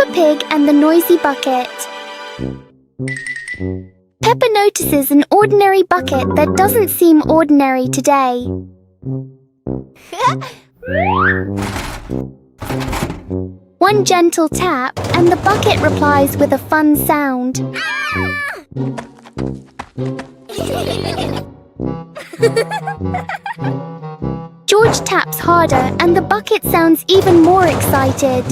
Peppa Pig and the Noisy Bucket. Peppa notices an ordinary bucket that doesn't seem ordinary today. One gentle tap and the bucket replies with a fun sound. George taps harder and the bucket sounds even more excited.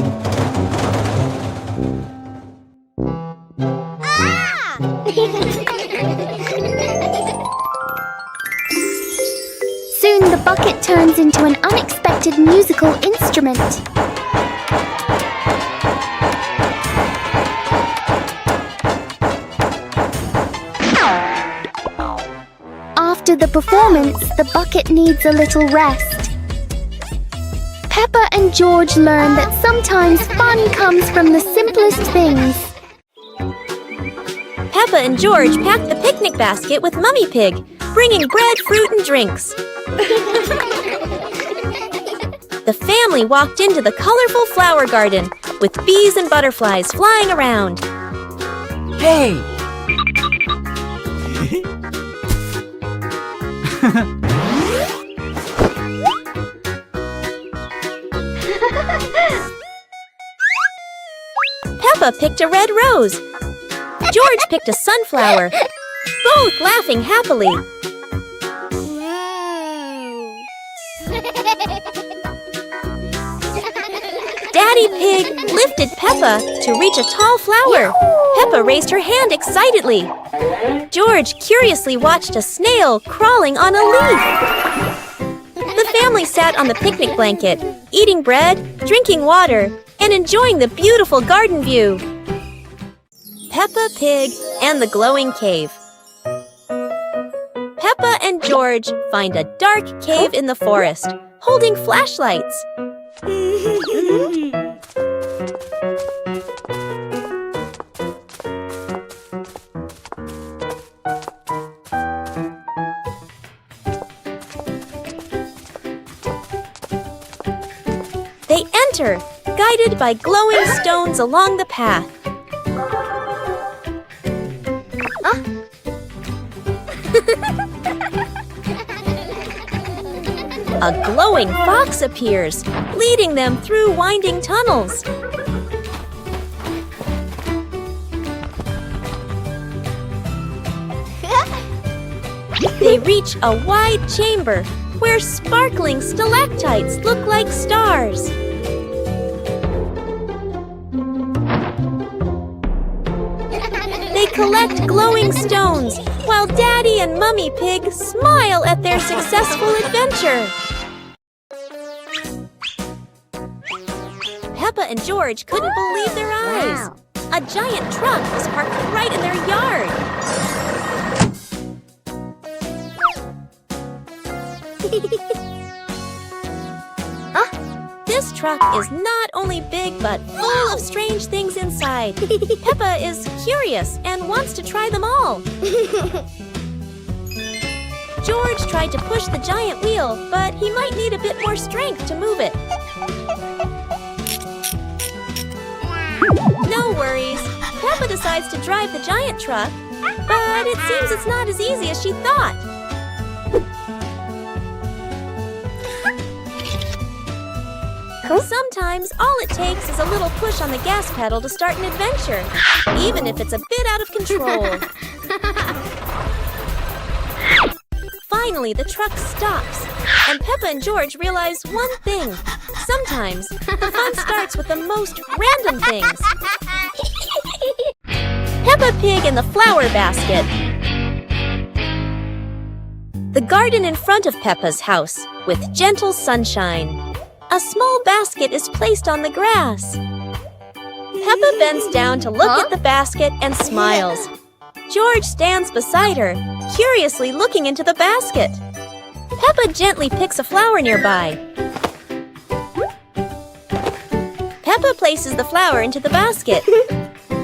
Soon the bucket turns into an unexpected musical instrument. After the performance, the bucket needs a little rest. Peppa and George learn that sometimes fun comes from the simplest things. Peppa and George packed the picnic basket with Mummy Pig, bringing bread, fruit, and drinks. The family walked into the colorful flower garden with bees and butterflies flying around. Hey! Peppa picked a red rose. George picked a sunflower, both laughing happily. Daddy Pig lifted Peppa to reach a tall flower. Peppa raised her hand excitedly. George curiously watched a snail crawling on a leaf. The family sat on the picnic blanket, eating bread, drinking water, and enjoying the beautiful garden view. Peppa Pig and the Glowing Cave. Peppa and George find a dark cave in the forest, holding flashlights. They enter, guided by glowing stones along the path. A glowing fox appears, leading them through winding tunnels. They reach a wide chamber where sparkling stalactites look like stars. They collect glowing stones while Daddy and Mummy Pig smile at their successful adventure. Peppa and George couldn't believe their eyes. Wow. A giant truck was parked right in their yard. This truck is not only big but full of strange things inside. Peppa is curious and wants to try them all. George tried to push the giant wheel, but he might need a bit more strength to move it. No worries. Peppa decides to drive the giant truck, but it seems it's not as easy as she thought. Sometimes all it takes is a little push on the gas pedal to start an adventure, even if it's a bit out of control. Finally, the truck stops, and Peppa and George realize one thing. Sometimes the fun starts with the most random things. Peppa Pig and the Flower Basket. The garden in front of Peppa's house, with gentle sunshine. A small basket is placed on the grass. Peppa bends down to look at the basket and smiles. George stands beside her, curiously looking into the basket. Peppa gently picks a flower nearby. Peppa places the flower into the basket.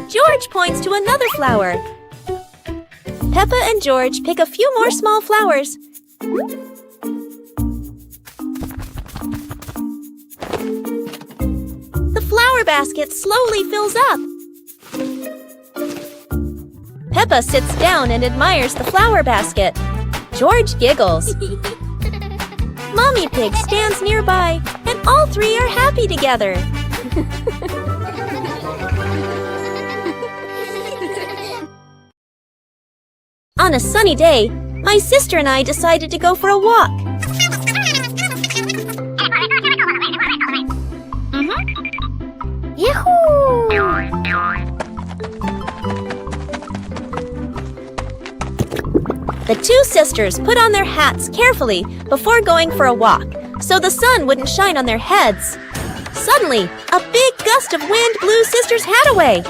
George points to another flower. Peppa and George pick a few more small flowers. The flower basket slowly fills up. Peppa sits down and admires the flower basket. George giggles. Mommy Pig stands nearby, and all three are happy together. On a sunny day, my sister and I decided to go for a walk. Yahoo! The two sisters put on their hats carefully before going for a walk, so the sun wouldn't shine on their heads. Suddenly, a big gust of wind blew Sister's hat away.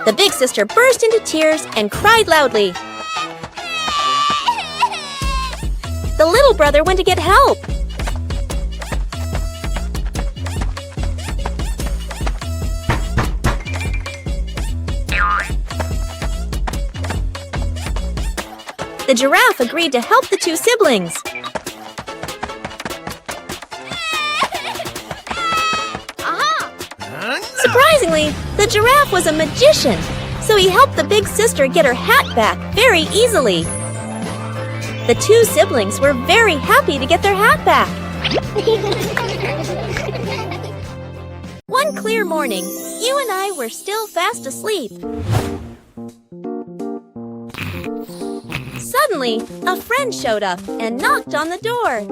The big sister burst into tears and cried loudly. The little brother went to get help. The giraffe agreed to help the two siblings. Surprisingly, the giraffe was a magician, so he helped the big sister get her hat back very easily. The two siblings were very happy to get their hat back. One clear morning, you and I were still fast asleep. Suddenly, a friend showed up and knocked on the door.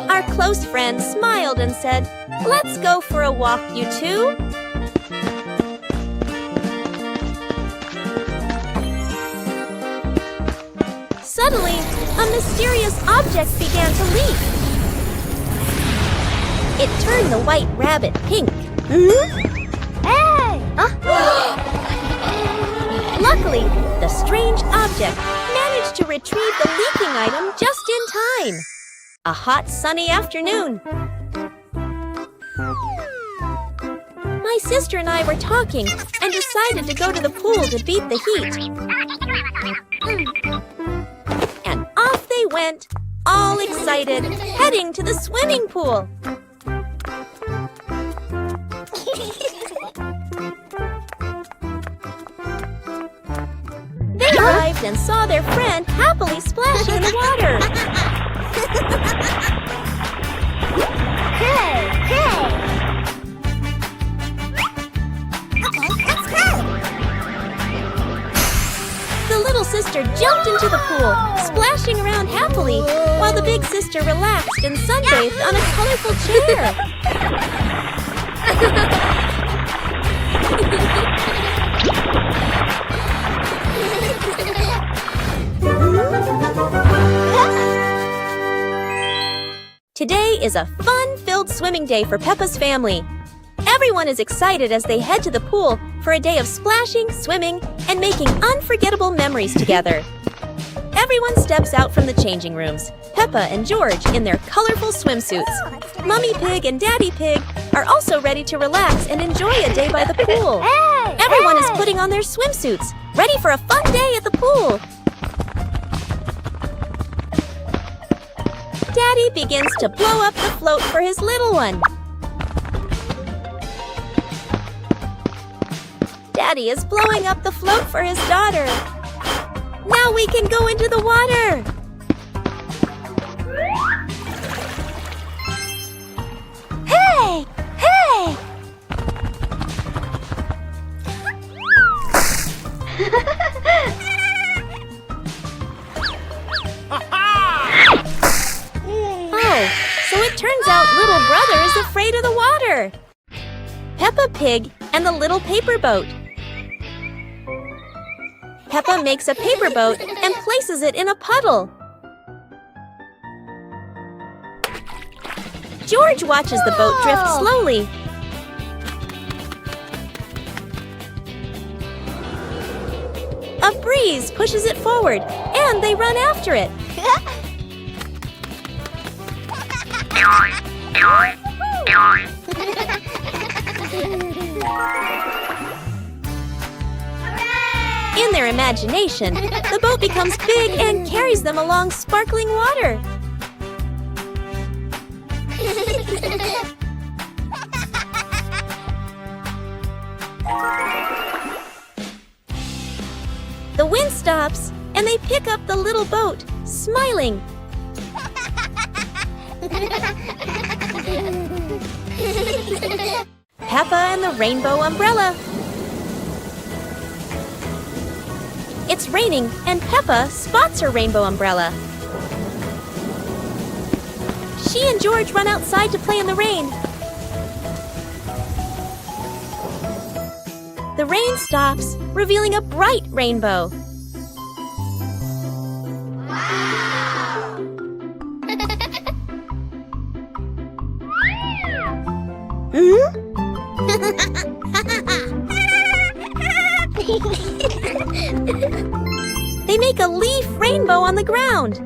Our close friend smiled and said, "Let's go for a walk, you two." Suddenly, a mysterious object began to leak. It turned the white rabbit pink. Hey! Luckily, the strange object managed to retrieve the leaking item just in time. A hot, sunny afternoon. My sister and I were talking and decided to go to the pool to beat the heat. And off they went, all excited, heading to the swimming pool. They arrived and saw their friend happily splashing in the water. Hey! Hey! Okay, let's go! The little sister jumped into the pool, splashing around happily, while the big sister relaxed and sunbathed on a colorful chair. Today is a fun-filled swimming day for Peppa's family. Everyone is excited as they head to the pool for a day of splashing, swimming, and making unforgettable memories together. Everyone steps out from the changing rooms, Peppa and George in their colorful swimsuits. Mummy Pig and Daddy Pig are also ready to relax and enjoy a day by the pool. Everyone is putting on their swimsuits, ready for a fun day at the pool. Daddy begins to blow up the float for his little one. Daddy is blowing up the float for his daughter. Now we can go into the water. Hey! Hey! Oh, so it turns out little brother is afraid of the water. Peppa Pig and the little paper boat. Peppa makes a paper boat and places it in a puddle. George watches the boat drift slowly. A breeze pushes it forward, and they run after it. In their imagination, the boat becomes big and carries them along sparkling water. The wind stops, and they pick up the little boat, smiling. Peppa and the Rainbow Umbrella. It's raining, and Peppa spots her rainbow umbrella. She and George run outside to play in the rain. The rain stops, revealing a bright rainbow. They make a leaf rainbow on the ground.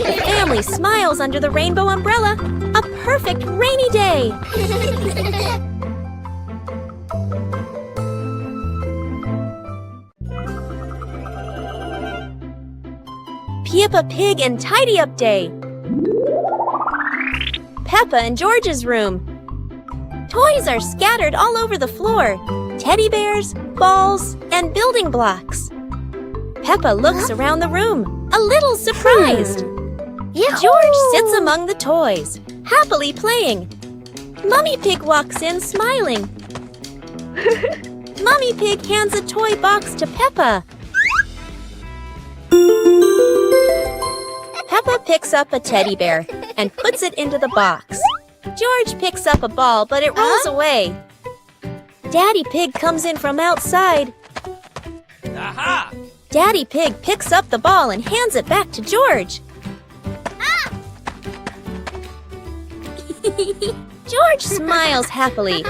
The family smiles under the rainbow umbrella. A perfect rainy day. Peppa Pig and Tidy Up Day. Peppa and George's room. Toys are scattered all over the floor. Teddy bears, balls, and building blocks. Peppa looks around the room, a little surprised. George sits among the toys, happily playing. Mummy Pig walks in smiling. Mummy Pig hands a toy box to Peppa. Peppa picks up a teddy bear and puts it into the box. George picks up a ball, but it rolls away. Daddy Pig comes in from outside. Aha! Daddy Pig picks up the ball and hands it back to George. George smiles happily.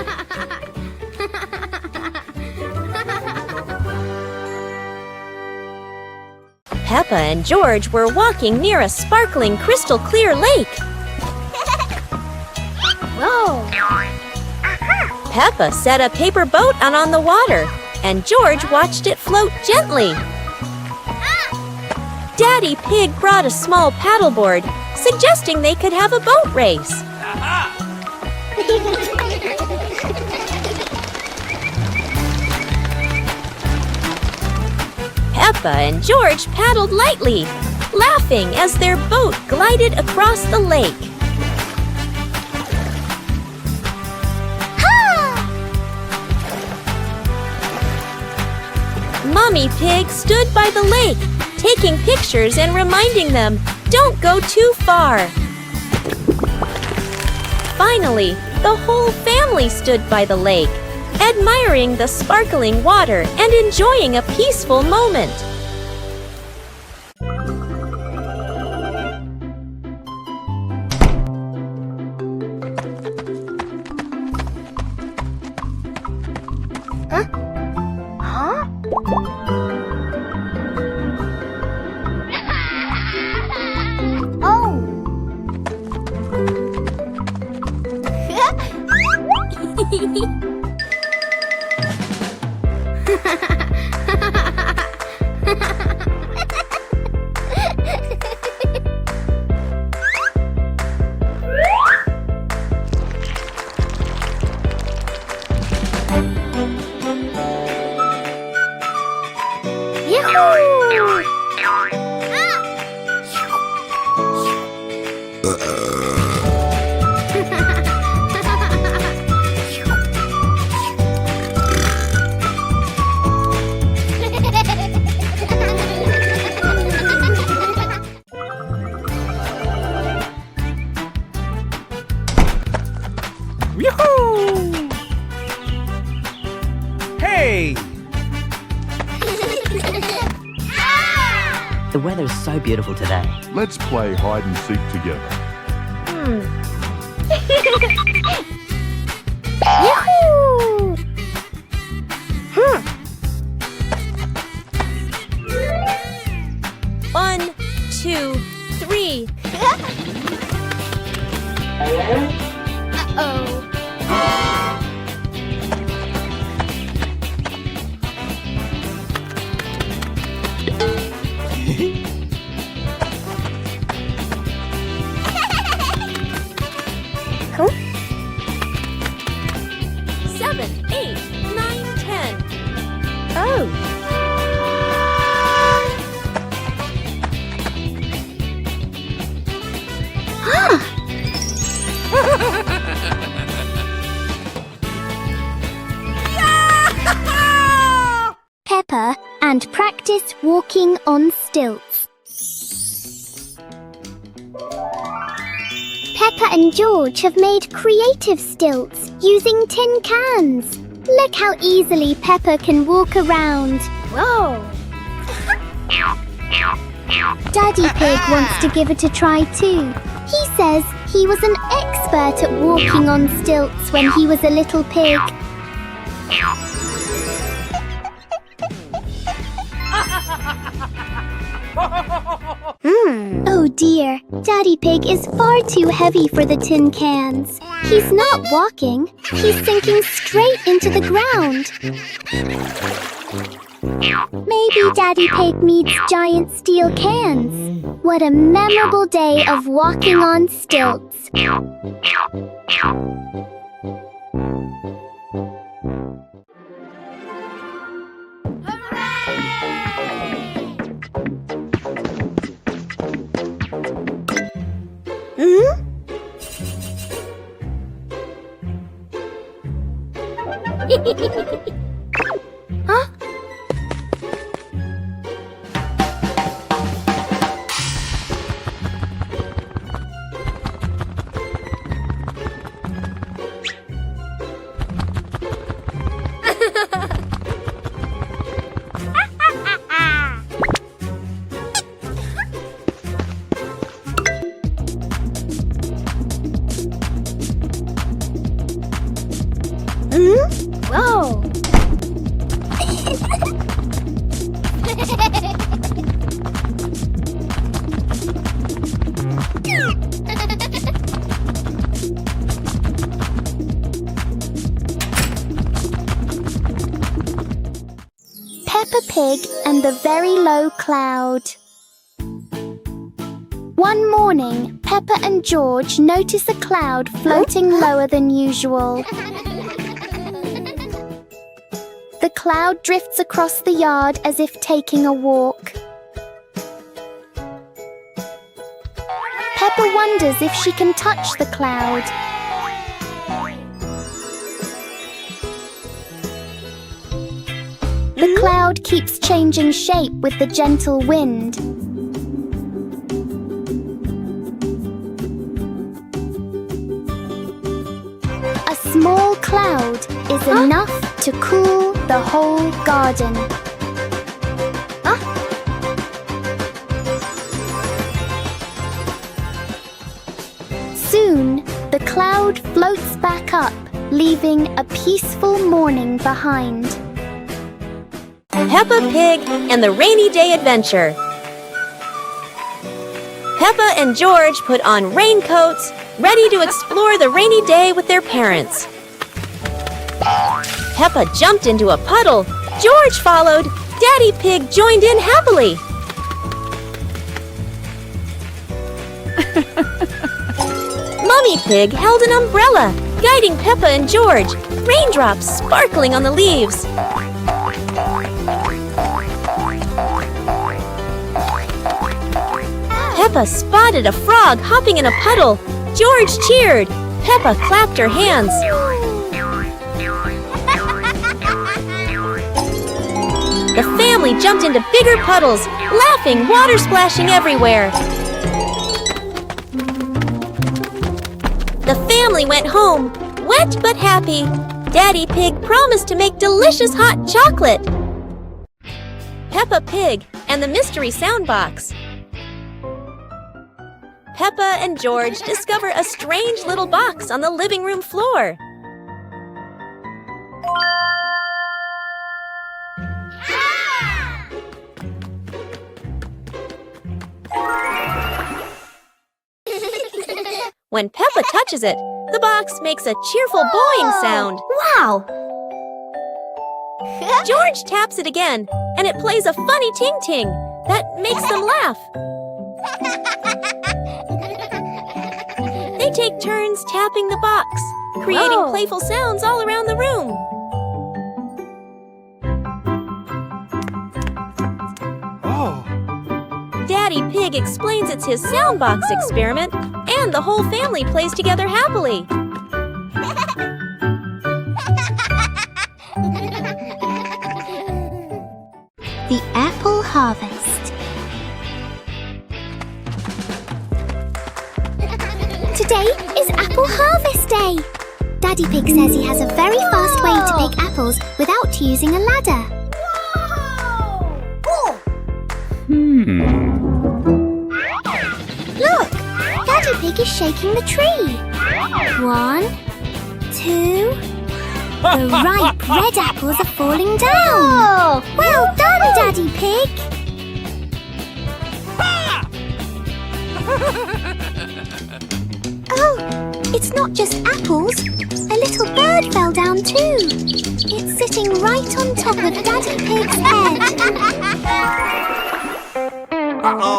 Peppa and George were walking near a sparkling crystal clear lake. Whoa! Peppa set a paper boat out on the water, and George watched it float gently. Daddy Pig brought a small paddleboard, suggesting they could have a boat race. Aha! Peppa and George paddled lightly, laughing as their boat glided across the lake. Mummy Pig stood by the lake, taking pictures and reminding them, don't go too far. Finally, the whole family stood by the lake, admiring the sparkling water and enjoying a peaceful moment. beautiful today. Let's play hide and seek together. Yahoo! 1, 2, 3. Uh-oh. Huh? 7, 8, 9, 10. Oh. Peppa and practice walking on stilts. Peppa and George have made creative stilts using tin cans. Look how easily Peppa can walk around. Whoa. Daddy Pig wants to give it a try too. He says he was an expert at walking on stilts when he was a little pig. Oh dear, Daddy Pig is far too heavy for the tin cans. He's not walking, he's sinking straight into the ground. Maybe Daddy Pig needs giant steel cans. What a memorable day of walking on stilts. Huh? Whoa! Peppa Pig and the Very Low Cloud. One morning, Peppa and George notice a cloud floating lower than usual. The cloud drifts across the yard as if taking a walk. Peppa wonders if she can touch the cloud. The cloud keeps changing shape with the gentle wind. A small cloud is enough to cool the whole garden. Soon, the cloud floats back up, leaving a peaceful morning behind. Peppa Pig and the Rainy Day Adventure. Peppa and George put on raincoats, ready to explore the rainy day with their parents. Peppa jumped into a puddle. George followed. Daddy Pig joined in happily. Mummy Pig held an umbrella, guiding Peppa and George, raindrops sparkling on the leaves. Peppa spotted a frog hopping in a puddle. George cheered. Peppa clapped her hands. The family jumped into bigger puddles, laughing, water splashing everywhere. The family went home, wet but happy. Daddy Pig promised to make delicious hot chocolate. Peppa Pig and the Mystery Sound Box. Peppa and George discover a strange little box on the living room floor. When Peppa touches it, the box makes a cheerful boing sound. Wow! George taps it again, and it plays a funny ting-ting that makes them laugh. They take turns tapping the box, creating playful sounds all around the room. Daddy Pig explains it's his soundbox experiment, and the whole family plays together happily. The apple harvest. Today is apple harvest day. Daddy Pig says he has a very fast way to pick apples without using a ladder. Look! Daddy Pig is shaking the tree. 1, 2... The ripe red apples are falling down. Well done, Daddy Pig. Oh, it's not just apples. A little bird fell down too. It's sitting right on top of Daddy Pig's head.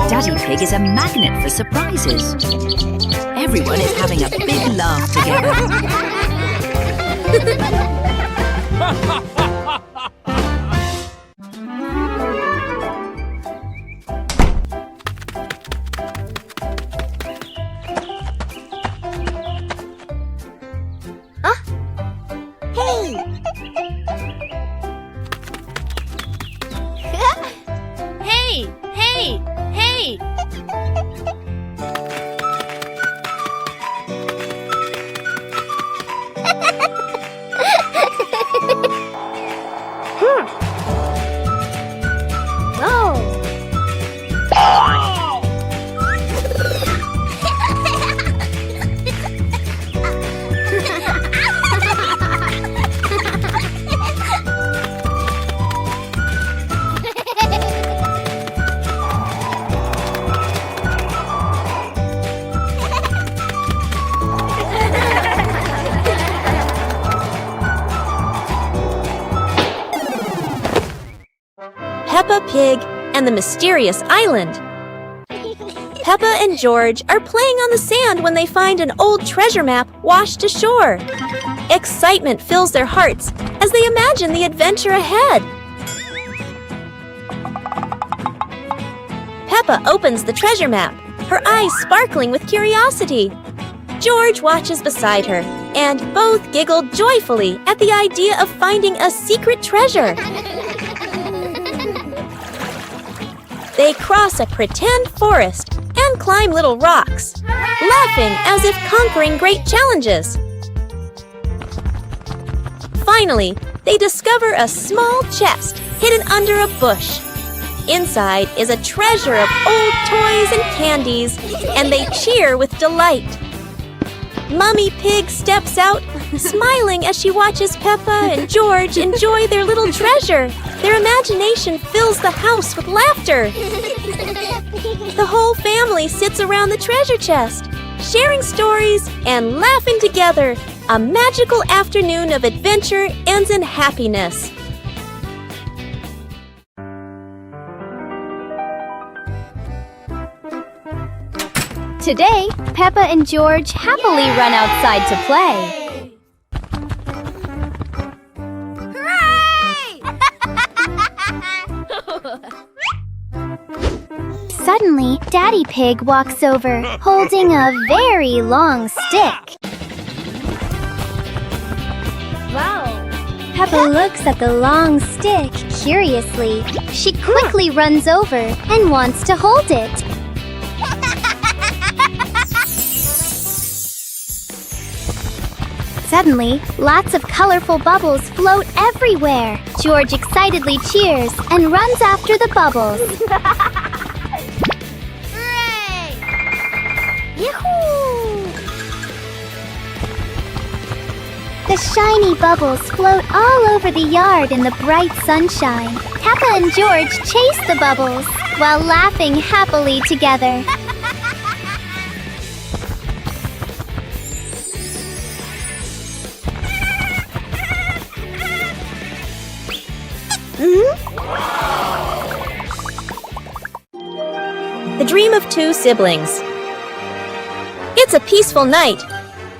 Daddy Pig is a magnet for surprises. Everyone is having a big laugh together. Hey! Hey! Hey! Hey! Peppa Pig and the Mysterious Island. Peppa and George are playing on the sand when they find an old treasure map washed ashore. Excitement fills their hearts as they imagine the adventure ahead. Peppa opens the treasure map, her eyes sparkling with curiosity. George watches beside her, and both giggle joyfully at the idea of finding a secret treasure. They cross a pretend forest and climb little rocks, laughing as if conquering great challenges. Finally, they discover a small chest hidden under a bush. Inside is a treasure of old toys and candies, and they cheer with delight. Mummy Pig steps out, smiling as she watches Peppa and George enjoy their little treasure. Their imagination fills the house with laughter. The whole family sits around the treasure chest, sharing stories and laughing together. A magical afternoon of adventure ends in happiness. Today, Peppa and George happily run outside to play. Suddenly, Daddy Pig walks over, holding a very long stick. Wow! Peppa looks at the long stick curiously. She quickly runs over and wants to hold it. Suddenly, lots of colorful bubbles float everywhere. George excitedly cheers and runs after the bubbles. The shiny bubbles float all over the yard in the bright sunshine. Peppa and George chase the bubbles while laughing happily together. The Dream of Two Siblings. It's a peaceful night.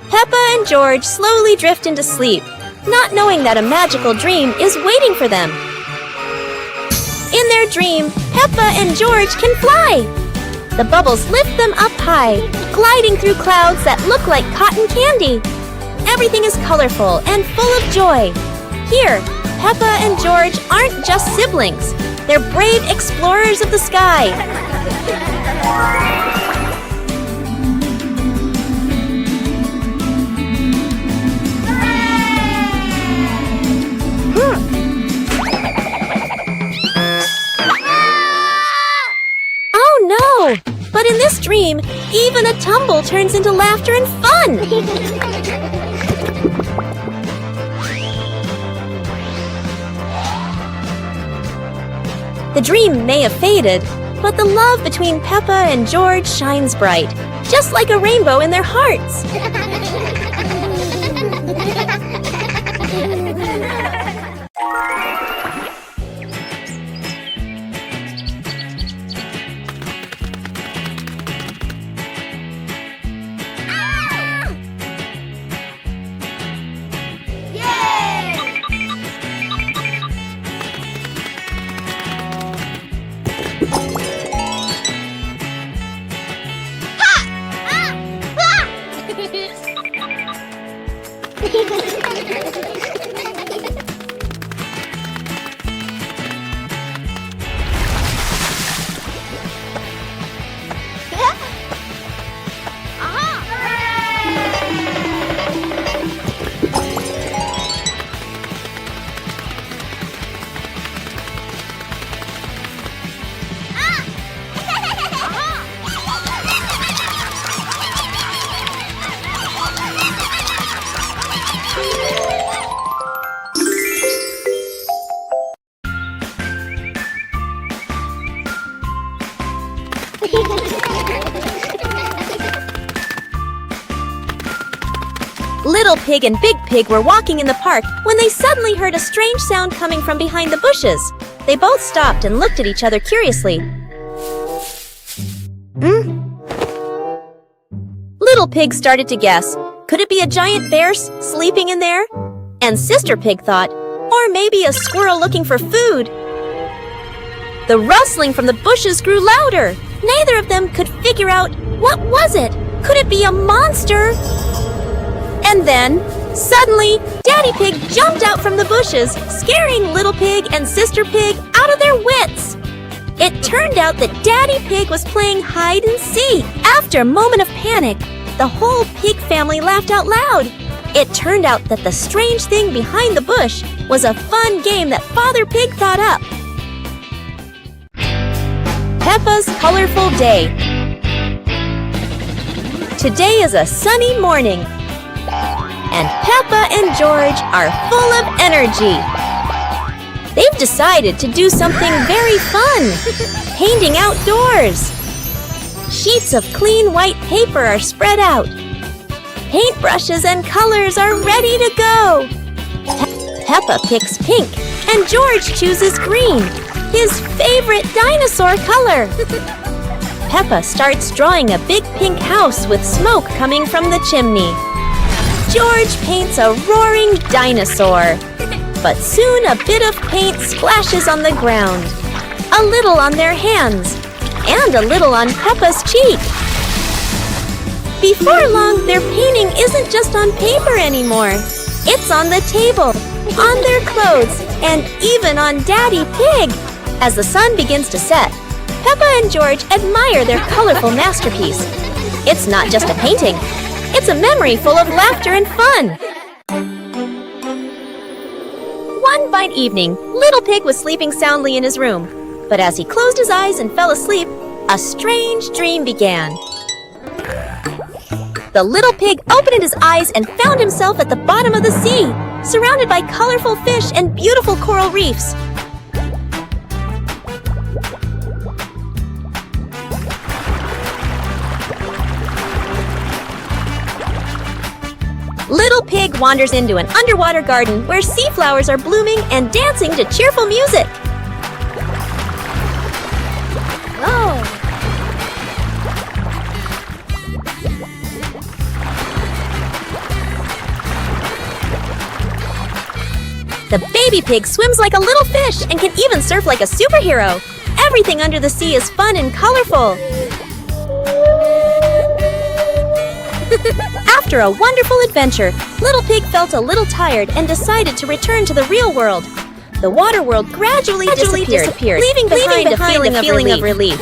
Peppa and George slowly drift into sleep, not knowing that a magical dream is waiting for them. In their dream, Peppa and George can fly. The bubbles lift them up high, gliding through clouds that look like cotton candy. Everything is colorful and full of joy. Here, Peppa and George aren't just siblings. They're brave explorers of the sky. Oh no! But in this dream, even a tumble turns into laughter and fun! The dream may have faded, but the love between Peppa and George shines bright, just like a rainbow in their hearts. Little Pig and Big Pig were walking in the park when they suddenly heard a strange sound coming from behind the bushes. They both stopped and looked at each other curiously. Little Pig started to guess. Could it be a giant bear sleeping in there? And Sister Pig thought, or maybe a squirrel looking for food. The rustling from the bushes grew louder. Neither of them could figure out, what was it? Could it be a monster? And then, suddenly, Daddy Pig jumped out from the bushes, scaring Little Pig and Sister Pig out of their wits. It turned out that Daddy Pig was playing hide and seek. After a moment of panic, the whole pig family laughed out loud. It turned out that the strange thing behind the bush was a fun game that Father Pig thought up. Peppa's Colorful Day. Today is a sunny morning, and Peppa and George are full of energy. They've decided to do something very fun, painting outdoors. Sheets of clean white paper are spread out. Paintbrushes and colors are ready to go. Peppa picks pink, and George chooses green, his favorite dinosaur color. Peppa starts drawing a big pink house with smoke coming from the chimney. George paints a roaring dinosaur. But soon a bit of paint splashes on the ground, a little on their hands, and a little on Peppa's cheek. Before long, their painting isn't just on paper anymore. It's on the table, on their clothes, and even on Daddy Pig. As the sun begins to set, Peppa and George admire their colorful masterpiece. It's not just a painting. It's a memory full of laughter and fun. One fine evening, Little Pig was sleeping soundly in his room. But as he closed his eyes and fell asleep, a strange dream began. The little pig opened his eyes and found himself at the bottom of the sea, surrounded by colorful fish and beautiful coral reefs. Little Pig wanders into an underwater garden where sea flowers are blooming and dancing to cheerful music. The baby pig swims like a little fish and can even surf like a superhero. Everything under the sea is fun and colorful. After a wonderful adventure, Little Pig felt a little tired and decided to return to the real world. The water world gradually disappeared, leaving behind a feeling of relief.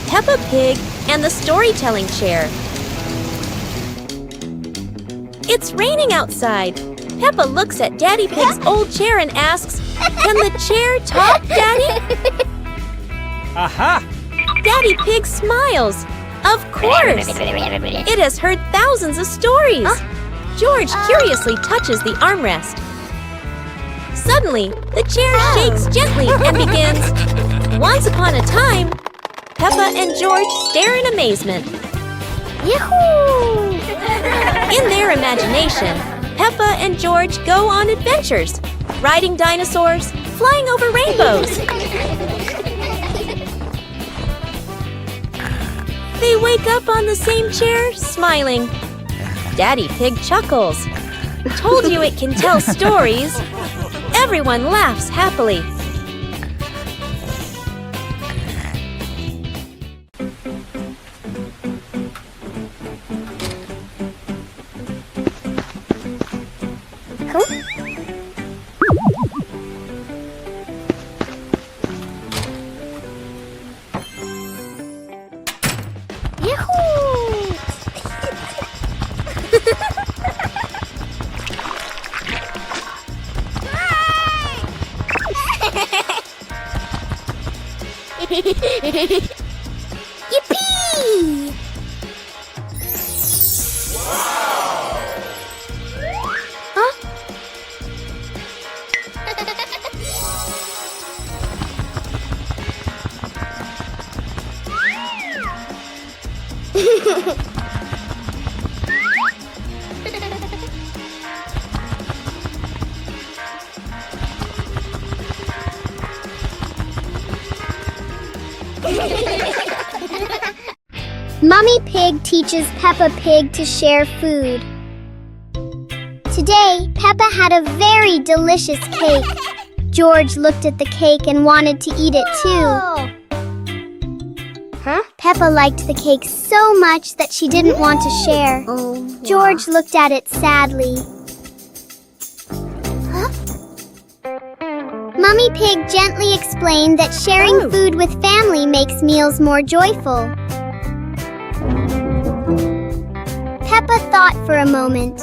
Peppa Pig and the storytelling chair. It's raining outside. Peppa looks at Daddy Pig's old chair and asks, "Can the chair talk, Daddy?" Aha! Daddy Pig smiles. Of course! It has heard thousands of stories. George curiously touches the armrest. Suddenly, the chair shakes gently and begins, "Once upon a time." Peppa and George stare in amazement. Yahoo! In their imagination, Peppa and George go on adventures, riding dinosaurs, flying over rainbows. They wake up on the same chair, smiling. Daddy Pig chuckles. Told you it can tell stories. Everyone laughs happily. Yippee! Huh? Mummy Pig teaches Peppa Pig to share food. Today, Peppa had a very delicious cake. George looked at the cake and wanted to eat it too. Huh? Peppa liked the cake so much that she didn't want to share. George looked at it sadly. Mummy Pig gently explained that sharing food with family makes meals more joyful. Peppa thought for a moment,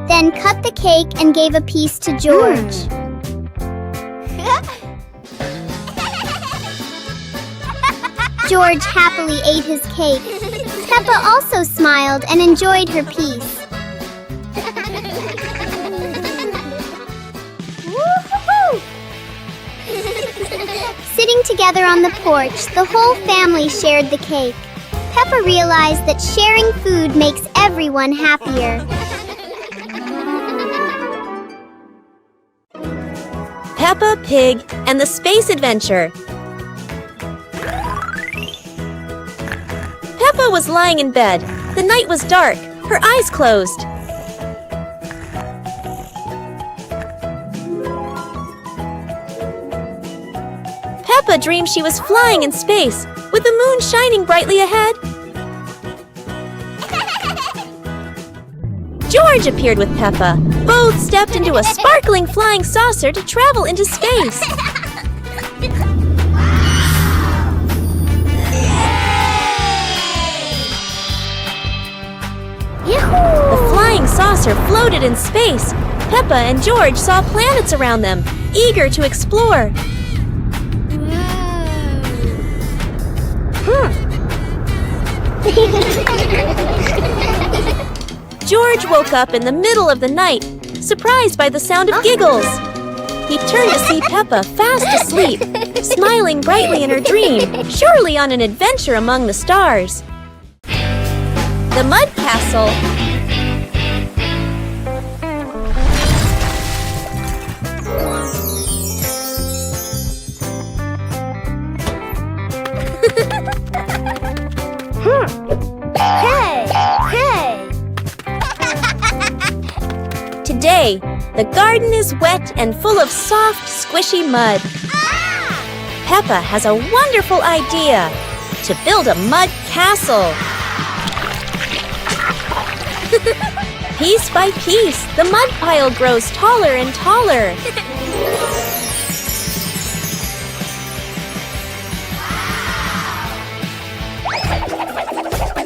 then cut the cake and gave a piece to George. George happily ate his cake. Peppa also smiled and enjoyed her piece. Sitting together on the porch, the whole family shared the cake. Peppa realized that sharing food makes everyone happier. Peppa Pig and the Space Adventure. Peppa was lying in bed. The night was dark. Her eyes closed. Peppa dreamed she was flying in space, with the moon shining brightly ahead. George appeared with Peppa. Both stepped into a sparkling flying saucer to travel into space. The flying saucer floated in space. Peppa and George saw planets around them, eager to explore. George woke up in the middle of the night, surprised by the sound of giggles. He turned to see Peppa fast asleep, smiling brightly in her dream, surely on an adventure among the stars. The Mud Castle. Today, the garden is wet and full of soft, squishy mud. Peppa has a wonderful idea to build a mud castle. Piece by piece, the mud pile grows taller and taller.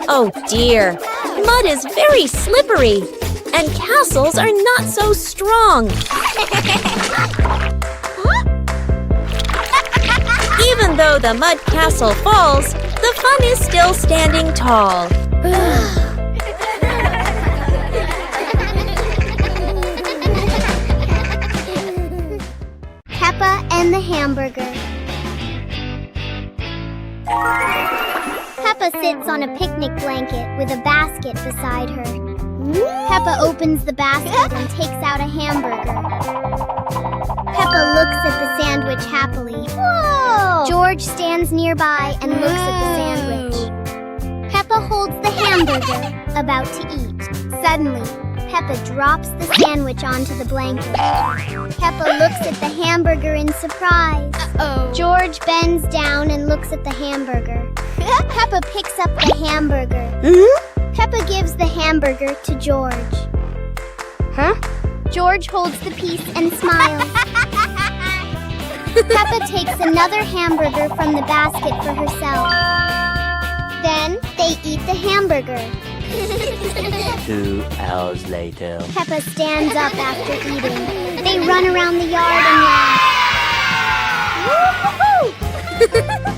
Oh dear, mud is very slippery, and castles are not so strong. Even though the mud castle falls, the fun is still standing tall. Peppa and the hamburger. Peppa sits on a picnic blanket with a basket beside her. Peppa opens the basket and takes out a hamburger. Peppa looks at the sandwich happily. Whoa! George stands nearby and looks at the sandwich. Peppa holds the hamburger, about to eat. Suddenly, Peppa drops the sandwich onto the blanket. Peppa looks at the hamburger in surprise. George bends down and looks at the hamburger. Peppa picks up the hamburger. Peppa gives the hamburger to George. George holds the piece and smiles. Peppa takes another hamburger from the basket for herself. Then they eat the hamburger. 2 hours later. Peppa stands up after eating. They run around the yard and laugh. Woo-hoo-hoo!